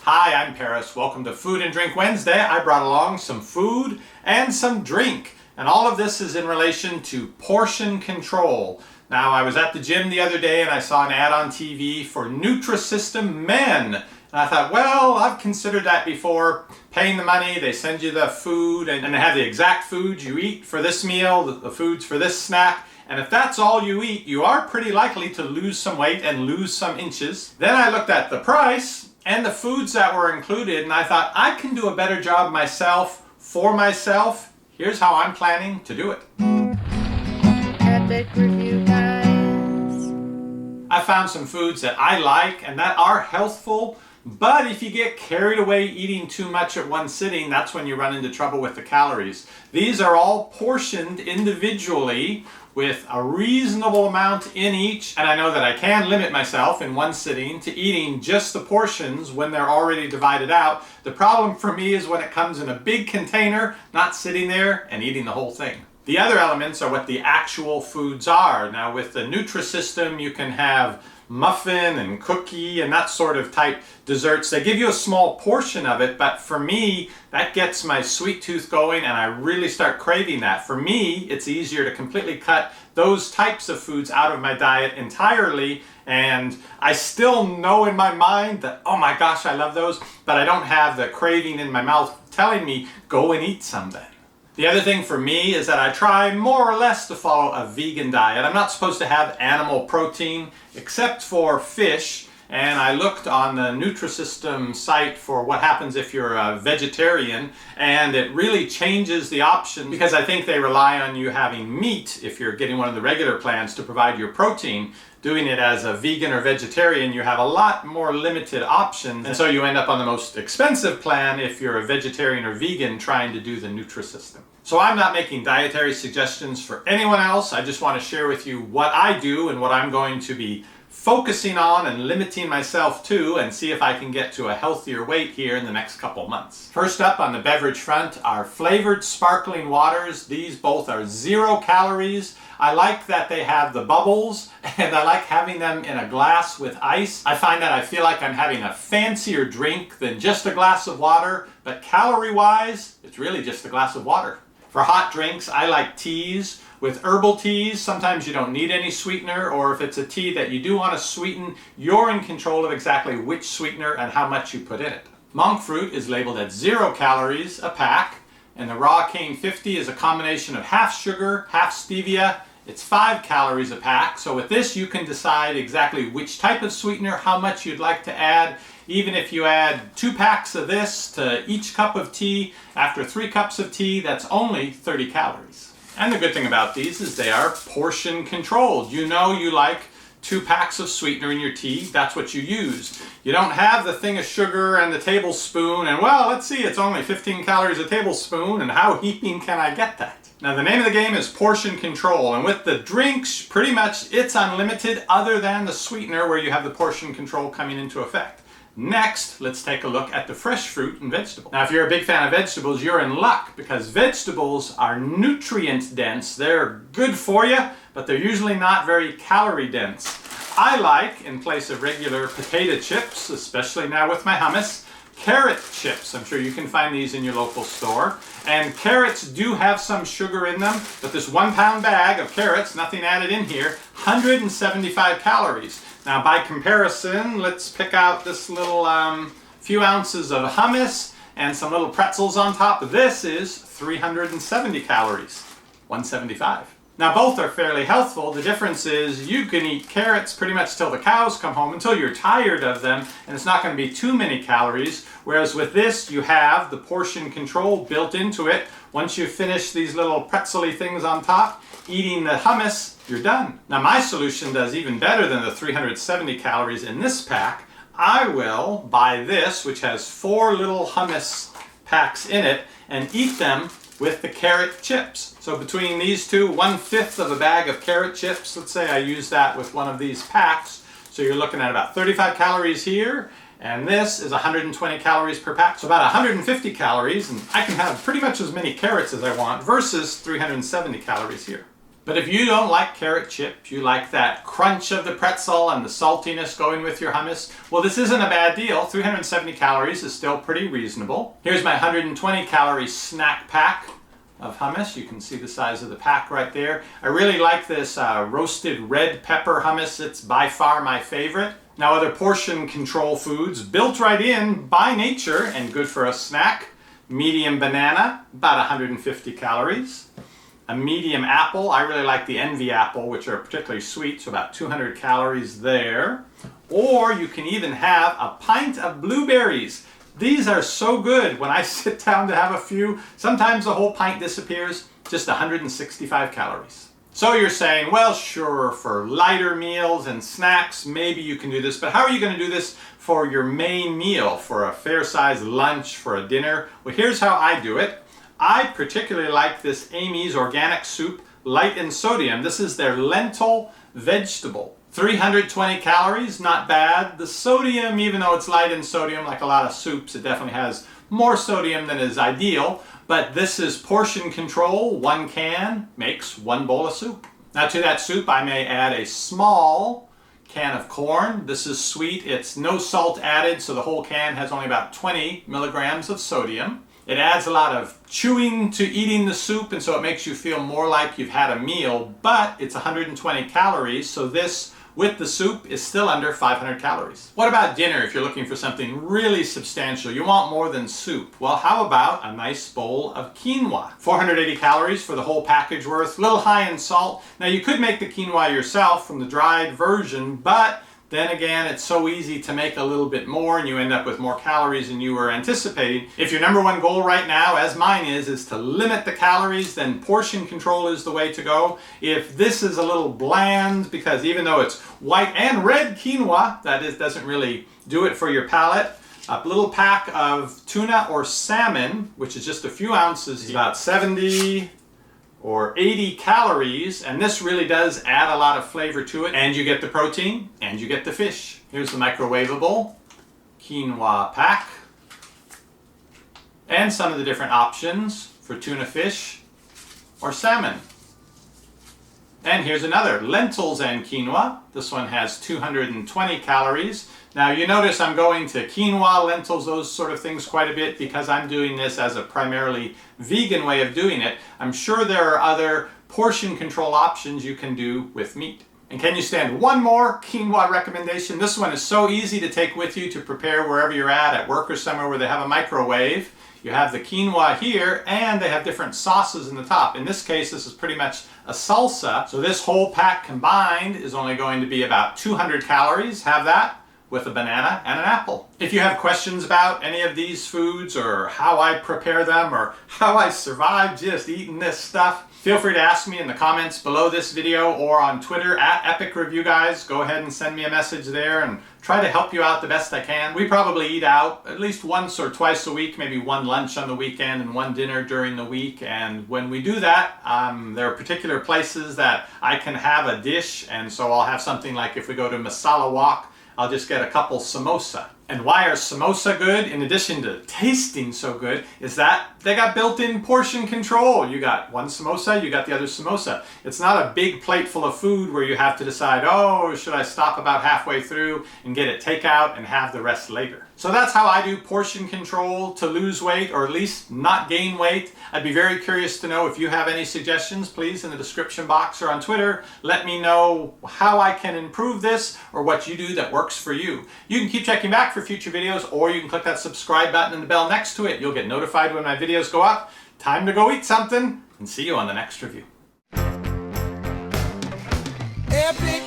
Hi, I'm Paris. Welcome to Food and Drink Wednesday. I brought along some food and some drink. And all of this is in relation to portion control. Now, I was at the gym the other day and I saw an ad on TV for Nutrisystem Men. And I thought, well, I've considered that before. Paying the money, they send you the food and they have the exact foods you eat for this meal, the foods for this snack. And if that's all you eat, you are pretty likely to lose some weight and lose some inches. Then I looked at the price and the foods that were included, and I thought I can do a better job myself for myself. Here's how I'm planning to do it. EpicReviewGuys. I found some foods that I like and that are healthful, but if you get carried away eating too much at one sitting, that's when you run into trouble with the calories. These are all portioned individually with a reasonable amount in each, and I know that I can limit myself in one sitting to eating just the portions when they're already divided out. The problem for me is when it comes in a big container, not sitting there and eating the whole thing. The other elements are what the actual foods are. Now with the Nutrisystem, you can have muffin and cookie and that sort of type desserts. They give you a small portion of it, but for me, that gets my sweet tooth going and I really start craving that. For me, it's easier to completely cut those types of foods out of my diet entirely, and I still know in my mind that, oh my gosh, I love those, but I don't have the craving in my mouth telling me, go and eat some then. The other thing for me is that I try more or less to follow a vegan diet. I'm not supposed to have animal protein except for fish, and I looked on the Nutrisystem site for what happens if you're a vegetarian, and it really changes the options because I think they rely on you having meat if you're getting one of the regular plans to provide your protein. Doing it as a vegan or vegetarian, you have a lot more limited options, and so you end up on the most expensive plan if you're a vegetarian or vegan trying to do the Nutrisystem. So I'm not making dietary suggestions for anyone else. I just want to share with you what I do and what I'm going to be focusing on and limiting myself to, and see if I can get to a healthier weight here in the next couple months. First up on the beverage front are flavored sparkling waters. These both are 0 calories. I like that they have the bubbles, and I like having them in a glass with ice. I find that I feel like I'm having a fancier drink than just a glass of water, but calorie-wise, it's really just a glass of water. For hot drinks, I like teas. With herbal teas, sometimes you don't need any sweetener, or if it's a tea that you do want to sweeten, you're in control of exactly which sweetener and how much you put in it. Monk fruit is labeled at 0 calories a pack, and the raw cane 50 is a combination of half sugar, half stevia. It's 5 calories a pack, so with this you can decide exactly which type of sweetener, how much you'd like to add. Even if you add 2 packs of this to each cup of tea, after 3 cups of tea, that's only 30 calories. And the good thing about these is they are portion controlled. You know you like 2 packs of sweetener in your tea, that's what you use. You don't have the thing of sugar and the tablespoon and, well, let's see, it's only 15 calories a tablespoon, and how heaping can I get that? Now the name of the game is portion control, and with the drinks, pretty much it's unlimited other than the sweetener where you have the portion control coming into effect. Next, let's take a look at the fresh fruit and vegetables. Now, if you're a big fan of vegetables, you're in luck because vegetables are nutrient dense. They're good for you, but they're usually not very calorie dense. I like, in place of regular potato chips, especially now with my hummus, carrot chips. I'm sure you can find these in your local store. And carrots do have some sugar in them, but this 1 pound bag of carrots, nothing added in here, 175 calories. Now by comparison, let's pick out this little few ounces of hummus and some little pretzels on top. This is 370 calories, 175. Now both are fairly healthful. The difference is you can eat carrots pretty much till the cows come home, until you're tired of them, and it's not going to be too many calories. Whereas with this, you have the portion control built into it. Once you finish these little pretzel-y things on top, eating the hummus, you're done. Now my solution does even better than the 370 calories in this pack. I will buy this, which has 4 little hummus packs in it, and eat them with the carrot chips. So between these two, 1/5 of a bag of carrot chips, let's say I use that with one of these packs. So you're looking at about 35 calories here, and this is 120 calories per pack. So about 150 calories, and I can have pretty much as many carrots as I want versus 370 calories here. But if you don't like carrot chips, you like that crunch of the pretzel and the saltiness going with your hummus, well, this isn't a bad deal. 370 calories is still pretty reasonable. Here's my 120 calorie snack pack of hummus. You can see the size of the pack right there. I really like this roasted red pepper hummus. It's by far my favorite. Now, other portion control foods built right in by nature and good for a snack. Medium banana, about 150 calories. A medium apple, I really like the Envy apple, which are particularly sweet, so about 200 calories there. Or you can even have a pint of blueberries. These are so good. When I sit down to have a few, sometimes the whole pint disappears, just 165 calories. So you're saying, well, sure, for lighter meals and snacks, maybe you can do this, but how are you going to do this for your main meal, for a fair-sized lunch, for a dinner? Well, here's how I do it. I particularly like this Amy's organic soup, light in sodium. This is their lentil vegetable. 320 calories, not bad. The sodium, even though it's light in sodium, like a lot of soups, it definitely has more sodium than is ideal. But this is portion control. 1 can makes 1 bowl of soup. Now to that soup, I may add a small can of corn. This is sweet. It's no salt added, so the whole can has only about 20 milligrams of sodium. It adds a lot of chewing to eating the soup, and so it makes you feel more like you've had a meal, but it's 120 calories, so this with the soup is still under 500 calories. What about dinner if you're looking for something really substantial? You want more than soup. Well, how about a nice bowl of quinoa? 480 calories for the whole package worth, a little high in salt. Now you could make the quinoa yourself from the dried version, but then again, it's so easy to make a little bit more and you end up with more calories than you were anticipating. If your number one goal right now, as mine is to limit the calories, then portion control is the way to go. If this is a little bland, because even though it's white and red quinoa, that doesn't really do it for your palate, a little pack of tuna or salmon, which is just a few ounces, is about 70 or 80 calories, and this really does add a lot of flavor to it, and you get the protein and you get the fish. Here's the microwavable quinoa pack and some of the different options for tuna fish or salmon. And here's another, lentils and quinoa. This one has 220 calories. Now you notice I'm going to quinoa, lentils, those sort of things quite a bit because I'm doing this as a primarily vegan way of doing it. I'm sure there are other portion control options you can do with meat. And can you stand one more quinoa recommendation? This one is so easy to take with you to prepare wherever you're at work or somewhere where they have a microwave. You have the quinoa here, and they have different sauces in the top. In this case, this is pretty much a salsa. So this whole pack combined is only going to be about 200 calories. Have that with a banana and an apple. If you have questions about any of these foods or how I prepare them or how I survive just eating this stuff, feel free to ask me in the comments below this video or on Twitter at EpicReviewGuys. Go ahead and send me a message there and try to help you out the best I can. We probably eat out at least once or twice a week, maybe one lunch on the weekend and one dinner during the week. And when we do that, there are particular places that I can have a dish, and so I'll have something like if we go to Masala Wok, I'll just get a couple samosa. And why are samosa good, in addition to tasting so good, is that they got built-in portion control. You got one samosa, you got the other samosa. It's not a big plate full of food where you have to decide, oh, should I stop about halfway through and get it takeout and have the rest later. So that's how I do portion control to lose weight, or at least not gain weight. I'd be very curious to know if you have any suggestions, please, in the description box or on Twitter. Let me know how I can improve this or what you do that works for you. You can keep checking back for future videos, or you can click that subscribe button and the bell next to it. You'll get notified when my videos go up. Time to go eat something, and see you on the next review. Epic